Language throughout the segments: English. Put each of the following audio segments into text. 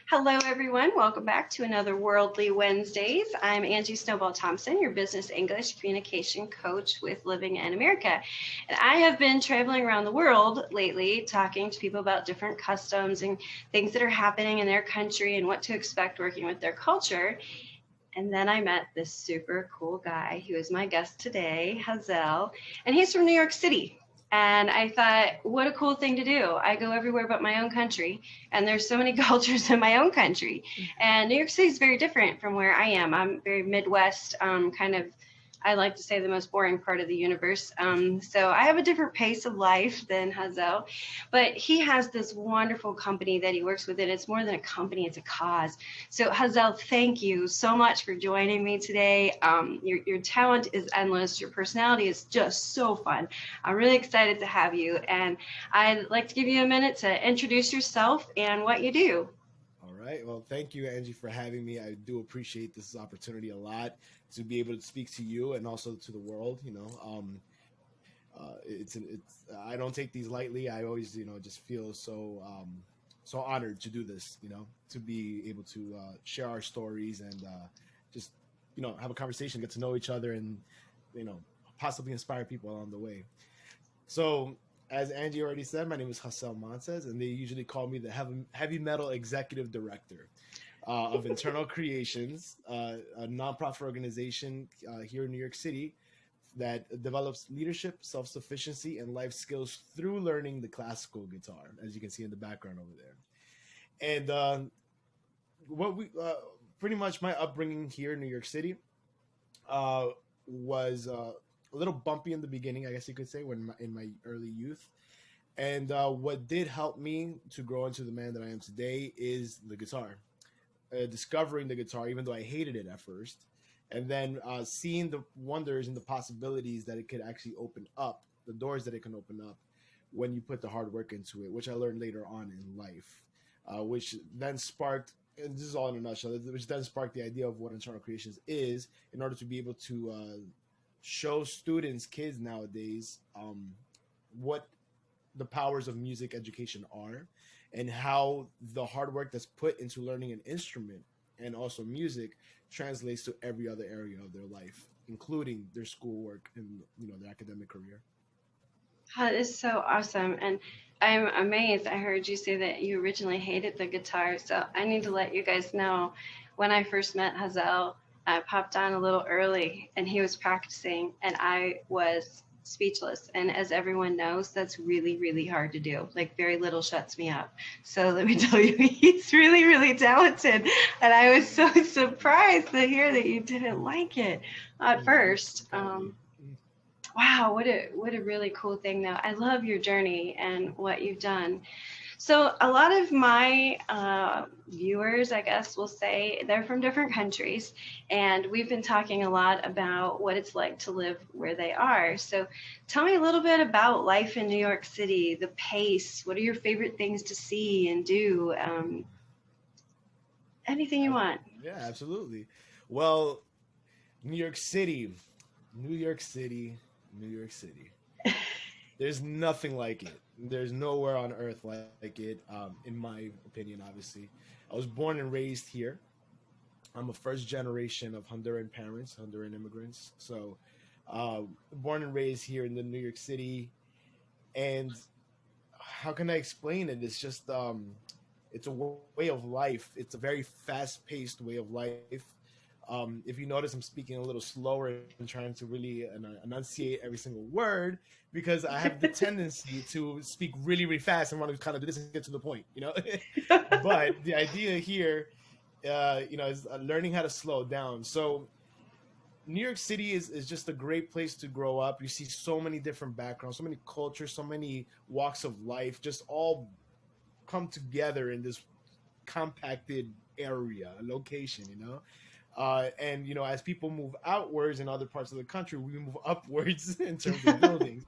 Hello, everyone. Welcome back to another Worldly Wednesdays. I'm Angie Snowball Thompson, your business English communication coach with Living in America. And I have been traveling around the world lately, talking to people about different customs and things that are happening in their country and what to expect working with their culture. And then I met this super cool guy who is my guest today, Jahzeel, and he's from New York City. And I thought, what a cool thing to do. I go everywhere but my own country, and there's so many cultures in my own country. And New York City is very different from where I am. I'm very Midwest, kind of, I like to say the most boring part of the universe. So I have a different pace of life than Hazel, but he has this wonderful company that he works with, and it's more than a company, it's a cause. So Hazel, thank you so much for joining me today. Your talent is endless. Your personality is just so fun. I'm really excited to have you, and I'd like to give you a minute to introduce yourself and what you do. All right. Well, thank you, Angie, for having me. I do appreciate this opportunity a lot to be able to speak to you and also to the world. I don't take these lightly. I always, just feel so honored to do this. To be able to share our stories and just, have a conversation, get to know each other, and you know, possibly inspire people along the way. So, as Angie already said, my name is Hassel Montez, and they usually call me the heavy metal executive director of Internal Creations, a nonprofit organization here in New York City that develops leadership, self sufficiency, and life skills through learning the classical guitar, as you can see in the background over there. And what we pretty much my upbringing here in New York City uh, was a little bumpy in the beginning, I guess you could say, in my early youth. And what did help me to grow into the man that I am today is the guitar. Discovering the guitar, even though I hated it at first, and then seeing the wonders and the possibilities that it could actually open up, the doors that it can open up when you put the hard work into it, which I learned later on in life, which then sparked. And this is all in a nutshell. Which then sparked the idea of what internal creations is, in order to be able to show students, kids nowadays, what the powers of music education are, and how the hard work that's put into learning an instrument and also music translates to every other area of their life, including their schoolwork and their academic career. That is so awesome. And I'm amazed. I heard you say that you originally hated the guitar. So I need to let you guys know when I first met Hazel, I popped on a little early and he was practicing and I was speechless. And as everyone knows, that's really, really hard to do. Like very little shuts me up. So let me tell you, he's really, really talented. And I was so surprised to hear that you didn't like it at Thank first. you kindly. Wow, what a really cool thing though. I love your journey and what you've done. So a lot of my viewers, I guess, will say they're from different countries, and we've been talking a lot about what it's like to live where they are. So tell me a little bit about life in New York City, the pace. What are your favorite things to see and do? Anything you want. Yeah, absolutely. Well, New York City, New York City, New York City. There's nothing like it. There's nowhere on earth like it, in my opinion, obviously. I was born and raised here. I'm a first generation of Honduran parents, Honduran immigrants. So, born and raised here in the New York City. And how can I explain it? It's a way of life. It's a very fast paced way of life. If you notice, I'm speaking a little slower and trying to really enunciate every single word, because I have the tendency to speak really, really fast and want to kind of do this and get to the point. But the idea here, is learning how to slow down. So New York City is just a great place to grow up. You see so many different backgrounds, so many cultures, so many walks of life, just all come together in this compacted area, location. And as people move outwards in other parts of the country, we move upwards in terms of buildings.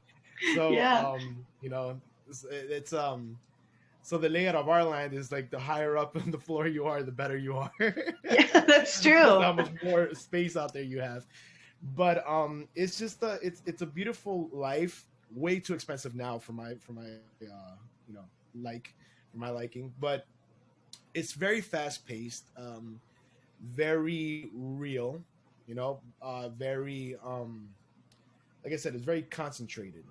So Yeah, it's so the layout of our land is like the higher up on the floor you are, the better you are, yeah, that's because of true. how much more space out there you have. But it's just it's a beautiful life. Way too expensive now for my like for my liking, but it's very fast paced, very real, very like I said, it's very concentrated.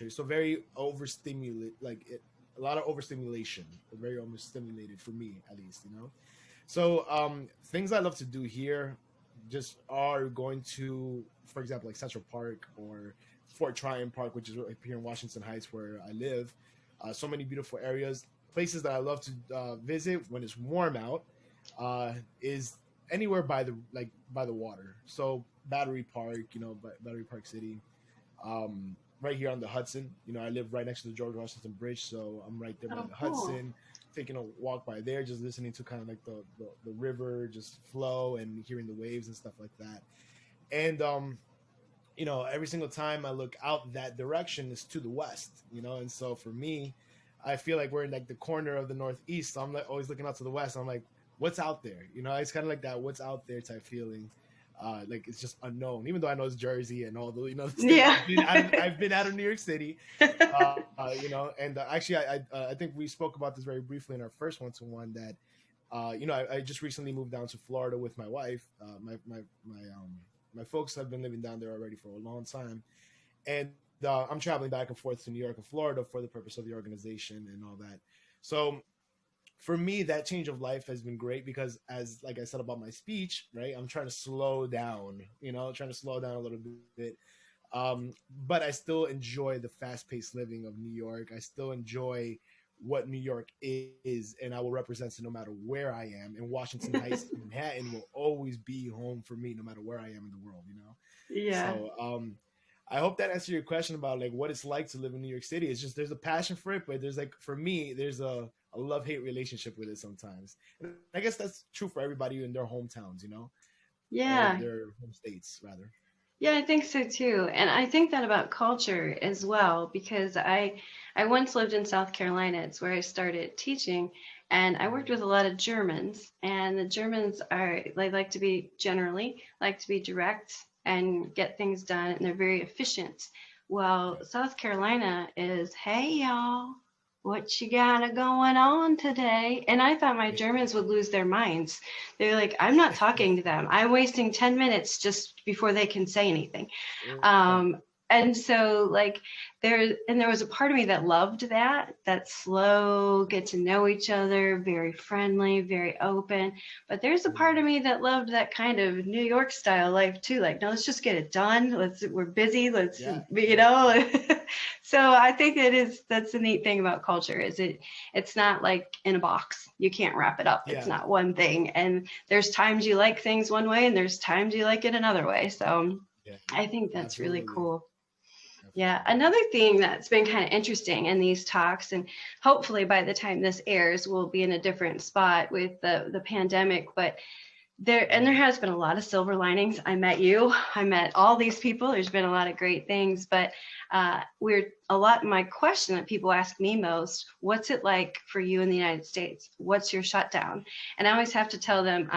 So very overstimulate, a lot of overstimulation, very overstimulated for me at least, So things I love to do here just are going to, for example, like Central Park or Fort Tryon Park, which is right here in Washington Heights where I live. So many beautiful areas, places that I love to visit when it's warm out, is anywhere by the water. So Battery Park, Battery Park City, right here on the Hudson. I live right next to the George Washington Bridge, so I'm right there by Oh, the cool. Hudson, taking a walk by there, just listening to kind of like the river just flow and hearing the waves and stuff like that. And every single time I look out that direction is to the west, and so for me, I feel like we're in like the corner of the northeast. So I'm like always looking out to the west. I'm like, what's out there? It's kind of like that what's out there type feeling. Like it's just unknown, even though I know it's Jersey and all the the state. Yeah. I've been out of New York City, and actually I think we spoke about this very briefly in our first one-to-one that I just recently moved down to Florida with my wife. My folks have been living down there already for a long time, and I'm traveling back and forth to New York and Florida for the purpose of the organization and all that. So for me, that change of life has been great because, as like I said about my speech, right, I'm trying to slow down, trying to slow down a little bit. But I still enjoy the fast-paced living of New York. I still enjoy what New York is, and I will represent it no matter where I am. And Washington Heights, Manhattan, will always be home for me, no matter where I am in the world. Yeah. So, I hope that answered your question about like what it's like to live in New York City. It's just there's a passion for it, but there's like for me, there's a love-hate relationship with it sometimes. And I guess that's true for everybody in their hometowns, or Yeah. their home states rather. Yeah, I think so too. And I think that about culture as well, because I once lived in South Carolina. It's where I started teaching, and I worked with a lot of Germans. And the Germans they like to be direct and get things done, and they're very efficient. Well, Right. South Carolina is, hey y'all, what you got going on today? And I thought my Yeah. Germans would lose their minds. They're like, I'm not talking to them. I'm wasting 10 minutes just before they can say anything. Right. Um, and so like there was a part of me that loved that slow, get to know each other, very friendly, very open. But there's a part of Mhm. me that loved that kind of New York style life too. Like, no, let's just get it done. We're busy. Let's, Yeah. you Yeah. know. So I think that's the neat thing about culture is it's not like in a box. You can't wrap it up. It's Yeah. not one thing. And there's times you like things one way and there's times you like it another way. So Yeah. I think that's really Absolutely. cool. Yeah, Definitely. another thing that's been kind of interesting in these talks, and hopefully by the time this airs, we'll be in a different spot with the pandemic. But there Mhm. has been a lot of silver linings. I met you. I met all these people. There's been a lot of great things, but my question that people ask me most, what's it like for you in the United States? What's your shutdown? And I always have to tell them,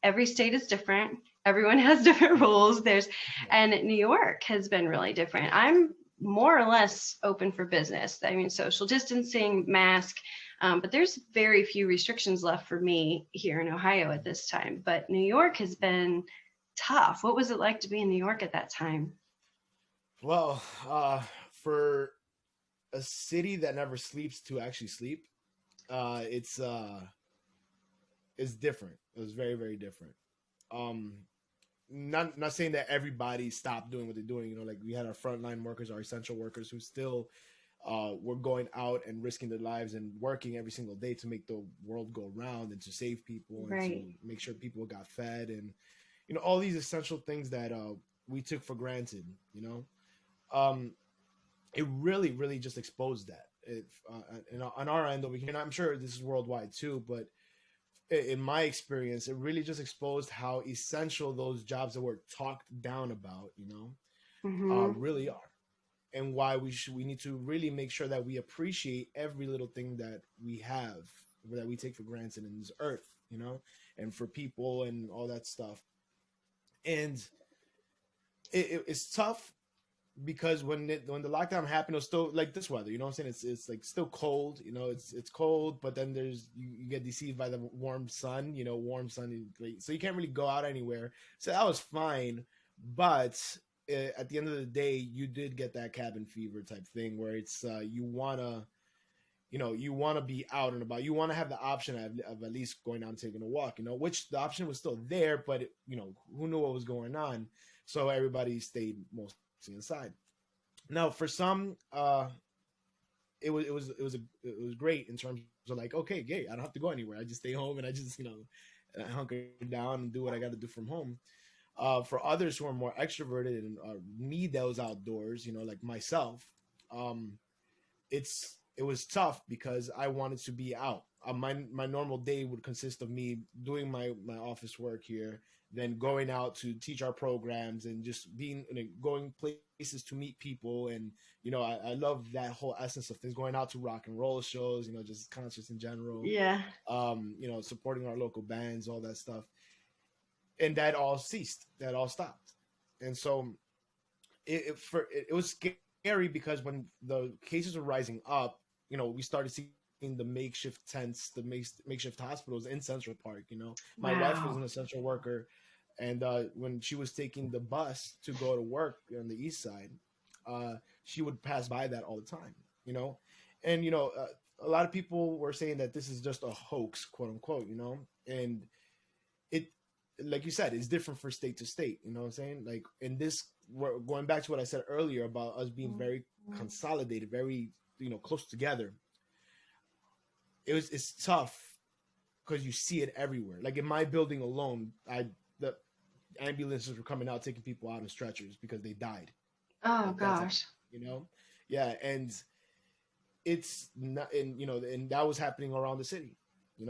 every state is different. Everyone has different rules. Yeah. And New York has been really different. I'm more or less open for business. I mean, social distancing, mask, but there's very few restrictions left for me here in Ohio at this time. But New York has been tough. What was it like to be in New York at that time? Well, for a city that never sleeps to actually sleep, it's different. It was very, very different. Um, not saying that everybody stopped doing what they're doing. Like we had our frontline workers, our essential workers, who still were going out and risking their lives and working every single day to make the world go round and to save people and to Right. make sure people got fed and all these essential things that we took for granted. Um, it really, really just exposed that. On our end over here, and I'm sure this is worldwide too, but in my experience, it really just exposed how essential those jobs that were talked down about, Mm-hmm. really are, and why we need to really make sure that we appreciate every little thing that we have, that we take for granted in this earth, and for people and all that stuff. And it's tough because when the lockdown happened, it was still like this weather. You know what I'm saying? It's like still cold. You know, it's cold, but then there's you get deceived by the warm sun. You know, warm sun, so you can't really go out anywhere. So that was fine, but at the end of the day, you did get that cabin fever type thing where it's you wanna you want to be out and about. You want to have the option of at least going out and taking a walk, which the option was still there, but who knew what was going on? So everybody stayed mostly inside. Now, for some, it was great in terms of like, okay, I don't have to go anywhere. I just stay home and I just hunker down and do what I got to do from home. For others who are more extroverted and need those outdoors, like myself, um, it was tough because I wanted to be out. My normal day would consist of me doing my office work here, then going out to teach our programs and just being going places to meet people. And I love that whole essence of things, going out to rock and roll shows, just concerts in general. Yeah. Supporting our local bands, all that stuff. And that all ceased. That all stopped. And so it was scary because when the cases were rising up, we started seeing the makeshift tents, the makeshift hospitals in Central Park. My wife was an essential worker, and when she was taking the bus to go to work on the east side, she would pass by that all the time. And a lot of people were saying that this is just a hoax, quote unquote. And it, like you said, it's different for state to state. You know what I'm saying? Like in this, going back to what I said earlier about us being very consolidated, very close together. It's tough because you see it everywhere. Like in my building alone, the ambulances were coming out taking people out in stretchers because they died. Oh gosh. Yeah, and it's not, and that was happening around the city.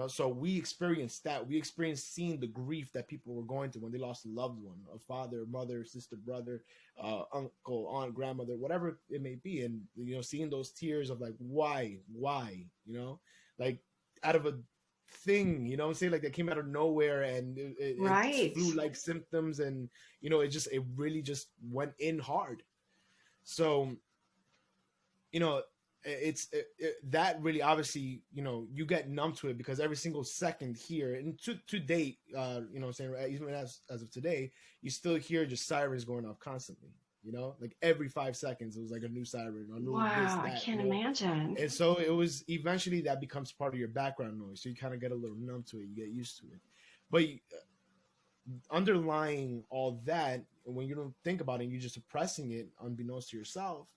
So we experienced that. We experienced seeing the grief that people were going through when they lost a loved one, a father, mother, sister, brother, uncle, aunt, grandmother, whatever it may be. And, seeing those tears of like, why, like out of a thing, what I'm saying? Like that came out of nowhere and it flu-like symptoms. And, it really just went in hard. So, that really obviously you get numb to it because every single second here and to date I'm saying, right, even as of today, you still hear just sirens going off constantly, like every 5 seconds it was like a new siren, a new this, that, I can't imagine. And so it was eventually that becomes part of your background noise, so you kind of get a little numb to it, you get used to it. But underlying all that, when you don't think about it, you're just suppressing it unbeknownst to yourself,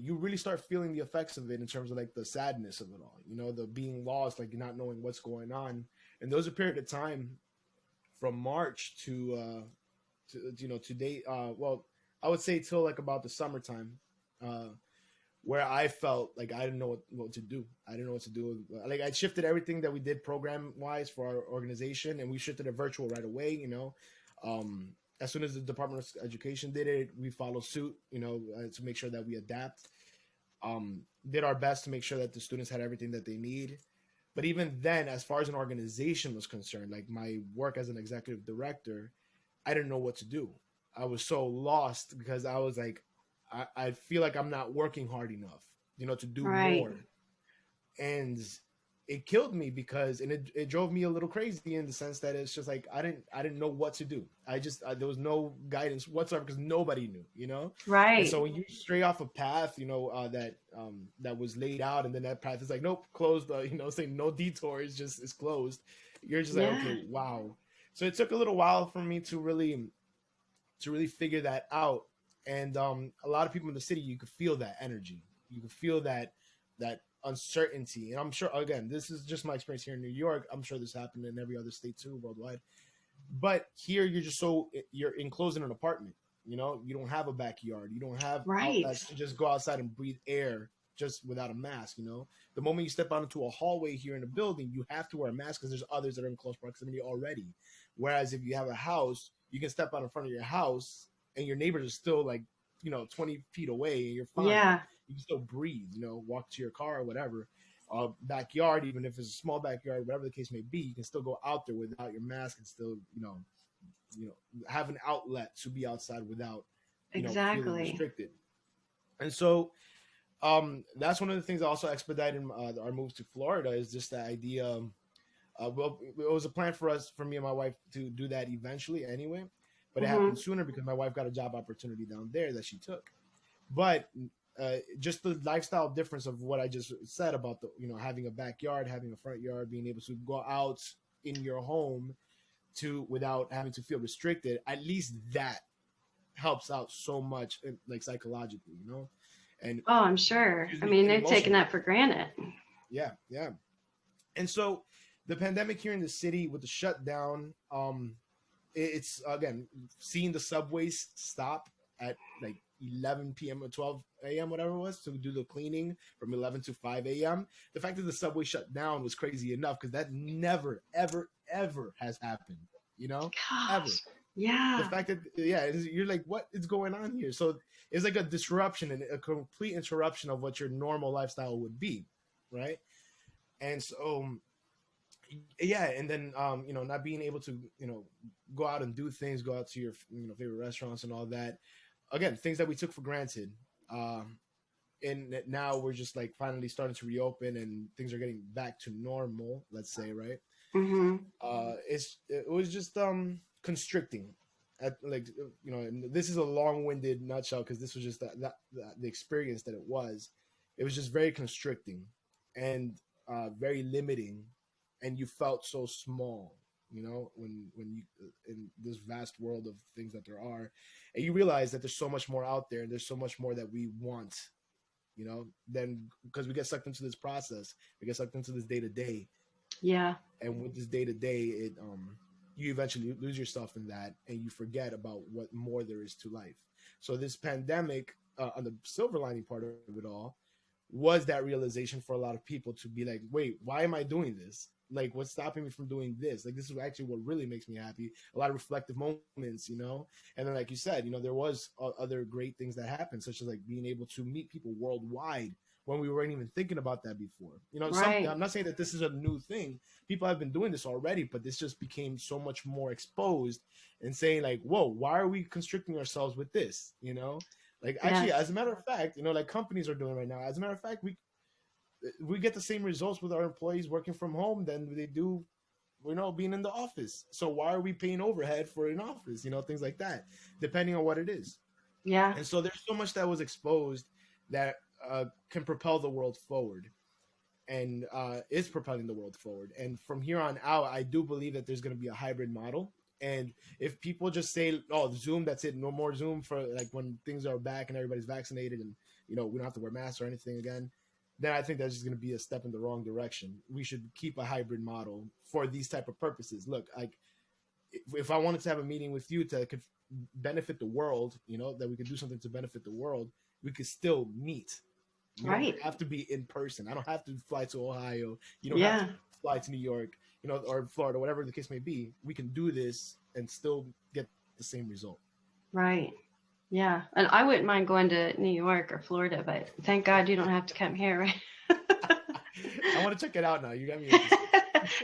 you really start feeling the effects of it in terms of like the sadness of it all, the being lost, like not knowing what's going on. And those are a period of time from March to date. Well, I would say till like about the summertime, where I felt like I didn't know what to do. I didn't know what to do. Like I shifted everything that we did program wise for our organization, and we shifted it virtual right away. As soon as the Department of Education did it, we followed suit, to make sure that we adapt. Did our best to make sure that the students had everything that they need. But even then, as far as an organization was concerned, like my work as an executive director, I didn't know what to do. I was so lost because I was like, I feel like I'm not working hard enough, to do more. And it killed me because, and it drove me a little crazy in the sense that it's just like I didn't know what to do. There was no guidance whatsoever because nobody knew, Right. And so when you stray off a path, that was laid out, and then that path is like, nope, closed. Saying no detour, it's closed. You're just like, okay, wow. So it took a little while for me to really figure that out. And a lot of people in the city, you could feel that energy. You could feel that uncertainty. And I'm sure, again, this is just my experience here in New York. I'm sure this happened in every other state too, worldwide. But here you're enclosed in an apartment. You don't have a backyard. You don't have outlets to just go outside and breathe air just without a mask. The moment you step out into a hallway here in a building, you have to wear a mask because there's others that are in close proximity already. Whereas if you have a house, you can step out in front of your house and your neighbors are still like, 20 feet away and you're fine. Yeah. You can still breathe, walk to your car or whatever. Backyard, even if it's a small backyard, whatever the case may be, you can still go out there without your mask and still, have an outlet to be outside without feeling Exactly. restricted. And so that's one of the things that also expedited our move to Florida, is just the idea. Well, it was a plan for me and my wife, to do that eventually anyway, but it happened Hmm. sooner because my wife got a job opportunity down there that she took. But just the lifestyle difference of what I just said about the, having a backyard, having a front yard, being able to go out in your home to without having to feel restricted. At least that helps out so much, like psychologically, and Oh, I'm sure. excuse I me, mean, and they're taking emotionally. that for granted. Yeah, yeah. And so the pandemic here in the city with the shutdown, it's again seeing the subways stop at like 11 p.m. or 12 a.m., whatever it was, to do the cleaning from 11 to 5 a.m. The fact that the subway shut down was crazy enough, because that never, ever, ever has happened, ever. Gosh. The Yeah. fact that, yeah, you're like, what is going on here? So it's like a disruption and a complete interruption of what your normal lifestyle would be, right? And so yeah, and then not being able to go out and do things, go out to your favorite restaurants and all that, again, things that we took for granted. And now we're just like finally starting to reopen and things are getting back to normal, let's say, right? Hmm. It was just constricting at, like, and this is a long-winded nutshell, because this was just the experience that it was just very constricting and very limiting, and you felt so small, when you in this vast world of things that there are, and you realize that there's so much more out there, and there's so much more that we want, then, because we get sucked into this process, we get sucked into this day to day, Yeah. and with this day to day, it you eventually lose yourself in that, and you forget about what more there is to life. So this pandemic, on the silver lining part of it all, was that realization for a lot of people, to be like, wait, why am I doing this? Like, what's stopping me from doing this? Like, this is actually what really makes me happy. A lot of reflective moments, and then, like you said, there was other great things that happened, such as like being able to meet people worldwide when we weren't even thinking about that before. Right. I'm not saying that this is a new thing. People have been doing this already, but this just became so much more exposed, and saying like, whoa, why are we constricting ourselves with this? Like, actually, as Yes. a matter of fact, like companies are doing right now. As a matter of fact, we get the same results with our employees working from home than they do, being in the office. So why are we paying overhead for an office? Things like that, depending on what it is. Yeah. And so there's so much that was exposed that can propel the world forward, and is propelling the world forward. And from here on out, I do believe that there's going to be a hybrid model. And if people just say, "Oh, Zoom, that's it, no more Zoom," for like when things are back and everybody's vaccinated, and we don't have to wear masks or anything again, then I think that's just going to be a step in the wrong direction. We should keep a hybrid model for these type of purposes. Look, like, if I wanted to have a meeting with you to could benefit the world, that we could do something to benefit the world, we could still meet. We don't Right. have to be in person. I don't have to fly to Ohio. You don't have to Yeah. fly to New York, or Florida, whatever the case may be. We can do this and still get the same result. Right. Yeah. And I wouldn't mind going to New York or Florida, but thank God you don't have to come here, right? I want to check it out now. You got me interested.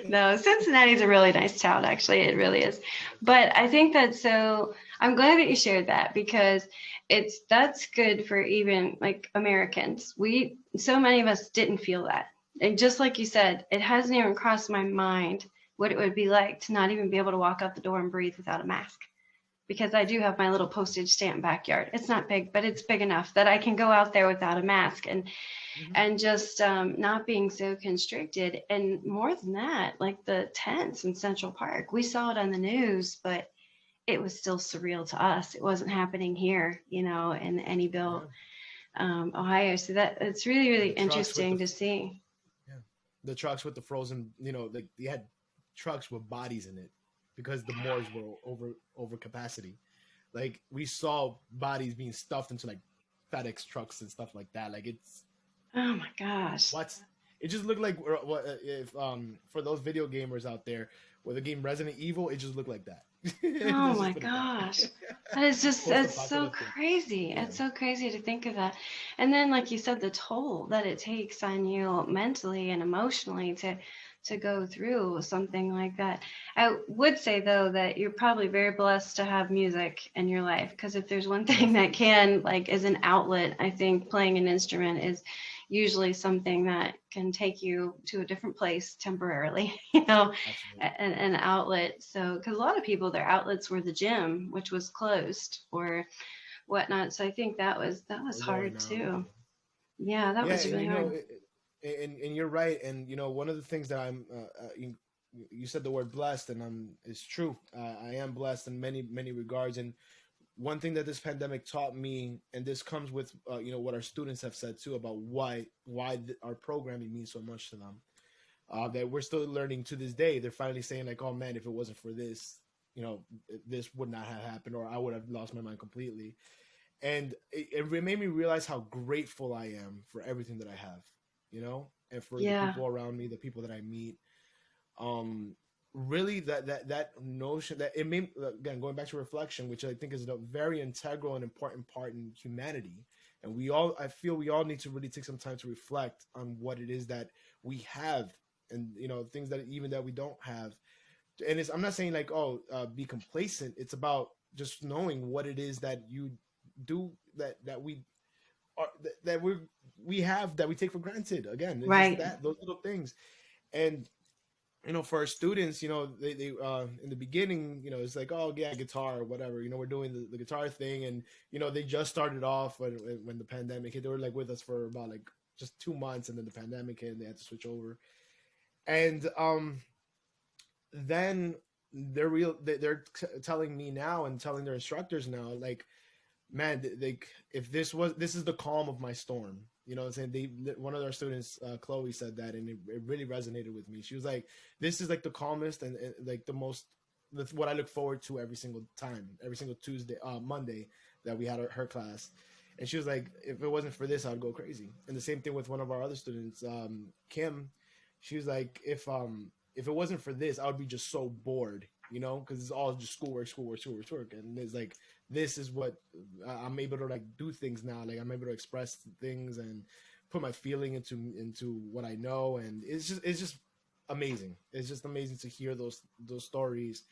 No, Cincinnati's a really nice town, actually. It really is. But I think that's so, I'm glad that you shared that, because that's good for even like Americans. So many of us didn't feel that. And just like you said, it hasn't even crossed my mind what it would be like to not even be able to walk out the door and breathe without a mask, because I do have my little postage stamp backyard. It's not big, but it's big enough that I can go out there without a mask, Mm-hmm. and just not being so constricted. And more than that, like the tents in Central Park, we saw it on the news, but it was still surreal to us. It wasn't happening here, in Anyville, Yeah. Ohio. So that it's really, really The trucks with interesting the to see. Yeah, the trucks with the frozen. Like they had trucks with bodies in it because the morgues were over capacity. Like we saw bodies being stuffed into like FedEx trucks and stuff like that. Like it's Oh my gosh. what it just looked like. What if for those video gamers out there with the game Resident Evil, it just looked like that. Oh Let's my just put it that gosh. way. That is just, that's so Post-apocalyptic. crazy. Yeah. It's so crazy to think of that. And then, like you said, the toll that it takes on you mentally and emotionally to go through something like that. I would say though that you're probably very blessed to have music in your life, because if there's one thing that can, like, is an outlet, I think playing an instrument is usually something that can take you to a different place temporarily, Absolutely. an outlet. So, because a lot of people, their outlets were the gym, which was closed or whatnot. So I think that was Or going hard out. too. Yeah, that Yeah, was and really hard. and you're right. And one of the things that you said the word blessed, and it's true. I am blessed in many regards. And one thing that this pandemic taught me, and this comes with what our students have said too about our programming means so much to them. That we're still learning to this day. They're finally saying like, "Oh man, if it wasn't for this, this would not have happened, or I would have lost my mind completely." And it made me realize how grateful I am for everything that I have, and for the Yeah. people around me, the people that I meet. Um, Really, that notion that it made, again, going back to reflection, which I think is a very integral and important part in humanity. And I feel we all need to really take some time to reflect on what it is that we have, and things that even that we don't have. And I'm not saying like, oh, be complacent. It's about just knowing what it is that you do, that we are, that we have, that we take for granted. Again, it's just Right. that, those little things. And for our students, they in the beginning, it's like, oh yeah, guitar or whatever, we're doing the guitar thing. And they just started off when the pandemic hit. They were like with us for about like just 2 months, and then the pandemic hit and they had to switch over. And then they're telling me now, and telling their instructors now, like, man, if this is the calm of my storm. What I'm saying? One of our students, Chloe, said that, and it really resonated with me. She was like, this is like the calmest, and like the most, what I look forward to every single time, every single Tuesday, Monday that we had her class. And she was like, if it wasn't for this, I'd go crazy. And the same thing with one of our other students, Kim. She was like, if it wasn't for this, I would be just so bored, because it's all just schoolwork, schoolwork, schoolwork, schoolwork. And it's like, this is what I'm able to like do things now. Like, I'm able to express things and put my feeling into what I know. And it's just amazing. It's just amazing to hear those stories,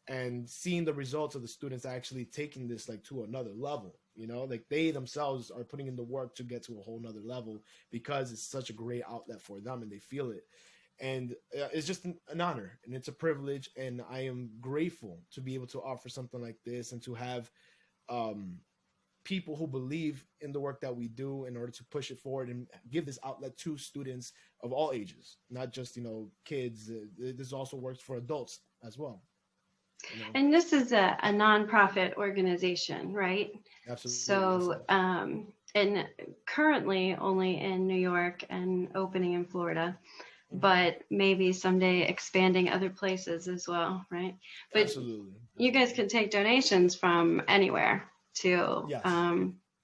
and seeing the results of the students actually taking this like to another level. Like, they themselves are putting in the work to get to a whole nother level, because it's such a great outlet for them, and they feel it. And it's just an honor, and it's a privilege, and I am grateful to be able to offer something like this, and to have um, people who believe in the work that we do in order to push it forward and give this outlet to students of all ages, not just kids. This also works for adults as well. And this is a nonprofit organization, right? Absolutely, yes, it So, is. and currently only in New York and opening in Florida, Hmm. but maybe someday expanding other places as well, right? But Absolutely, you guys absolutely. can take donations from anywhere to Yes.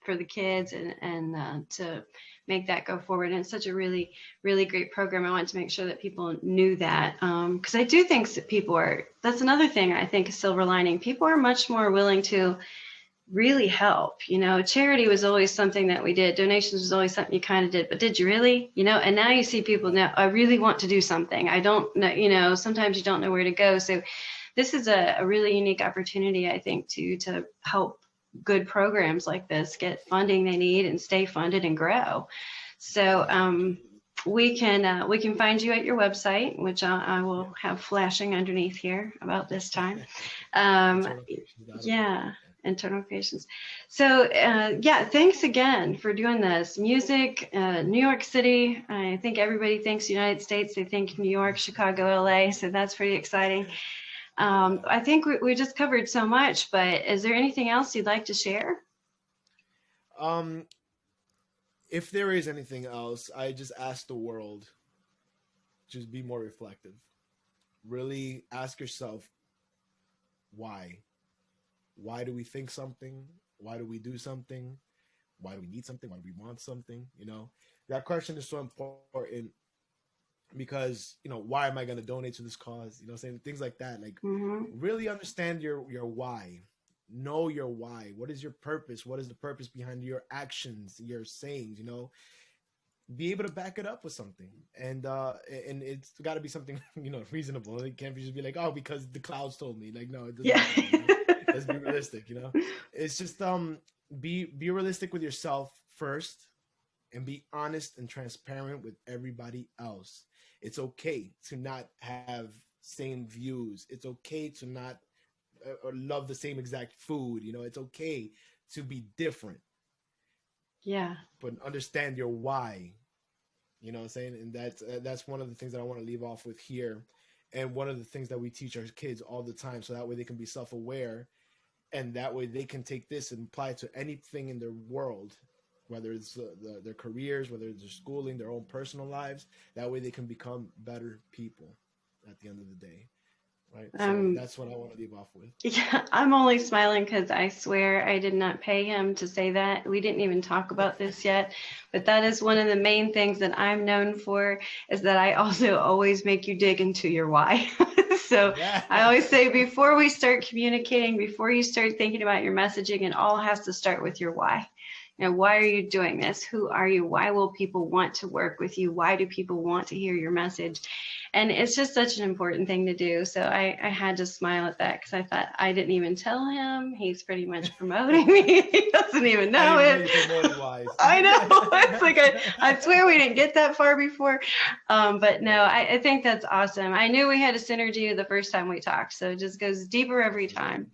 for the kids, and to make that go forward. And it's such a really, really great program. I wanted to make sure that people knew that, because I do think that people are. That's another thing I think, a silver lining. People are much more willing to really help. Charity was always something that we did. Donations was always something you kind of did, but did you really? And now you see people Right. now, I really want to do something. I don't know, sometimes you don't know where to go. So this is a really unique opportunity, I think, to help good programs like this get funding they need and stay funded and grow. So Absolutely. we can find you at your website, which I will have flashing underneath here about this time. Um, Internalcreations.org. yeah, internal creations. So yeah, thanks again for doing this. Music, New York City. I think everybody thinks United States. They think New York, Chicago, LA. So that's pretty exciting. Yeah. I think we just covered so much, but is there anything else you'd like to share? Um, if there is anything else, I just ask the world, just be more reflective. Really ask yourself, why? Why do we think something? Why do we do something? Why do we need something? Why do we want something? That question is so important, because why am I going to donate to this cause? Saying things like that. Like, Mm-hmm. really understand your why. Know your why. What is your purpose? What is the purpose behind your actions, your sayings? be able to back it up with something, and it's got to be something reasonable. It can't just be like, oh, because the clouds told me. Like, no, it doesn't Yeah. work that way. Let's be realistic. It's just be realistic with yourself first, and be honest and transparent with everybody else. It's okay to not have same views. It's okay to not or love the same exact food. It's okay to be different, Yeah. but understand your why. You know what I'm saying? And that's one of the things that I want to leave off with here, and one of the things that we teach our kids all the time, so that way they can be self-aware, and that way they can take this and apply it to anything in their world, whether it's their careers, whether it's their schooling, their own personal lives. That way they can become better people at the end of the day. Right. So that's what I want to leave off with. Yeah, I'm only smiling because I swear I did not pay him to say that. We didn't even talk about this yet, but that is one of the main things that I'm known for, is that I also always make you dig into your why. So Yeah. I always say, before we start communicating, before you start thinking about your messaging, it all has to start with your why. Why are you doing this? Who are you? Why will people want to work with you? Why do people want to hear your message? And it's just such an important thing to do. So I had to smile at that, because I thought, I didn't even tell him. He's pretty much promoting me. He doesn't even know it. I know. It's like, I swear we didn't get that far before. But no, I think that's awesome. I knew we had a synergy the first time we talked. So it just goes deeper every time.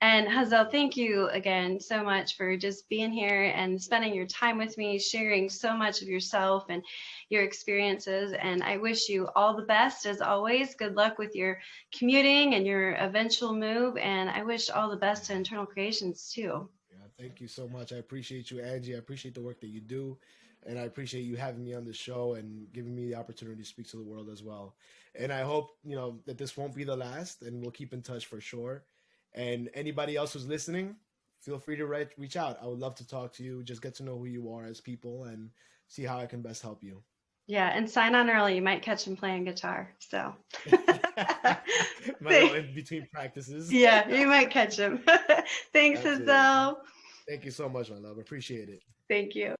And Jahzeel, thank you again so much for just being here and spending your time with me, sharing so much of yourself and your experiences. And I wish you all the best, as always. Good luck with your commuting and your eventual move. And I wish all the best to Internal Creations too. Yeah, thank you so much. I appreciate you, Angie. I appreciate the work that you do. And I appreciate you having me on the show and giving me the opportunity to speak to the world as well. And I hope, that this won't be the last, and we'll keep in touch for sure. And anybody else who's listening, feel free to reach out. I would love to talk to you, just get to know who you are as people, and see how I can best help you. Yeah, and sign on early. You might catch him playing guitar. So in between practices. Yeah, you might catch him. Thanks, Jahzeel. Thank you so much, my love. Appreciate it. Thank you.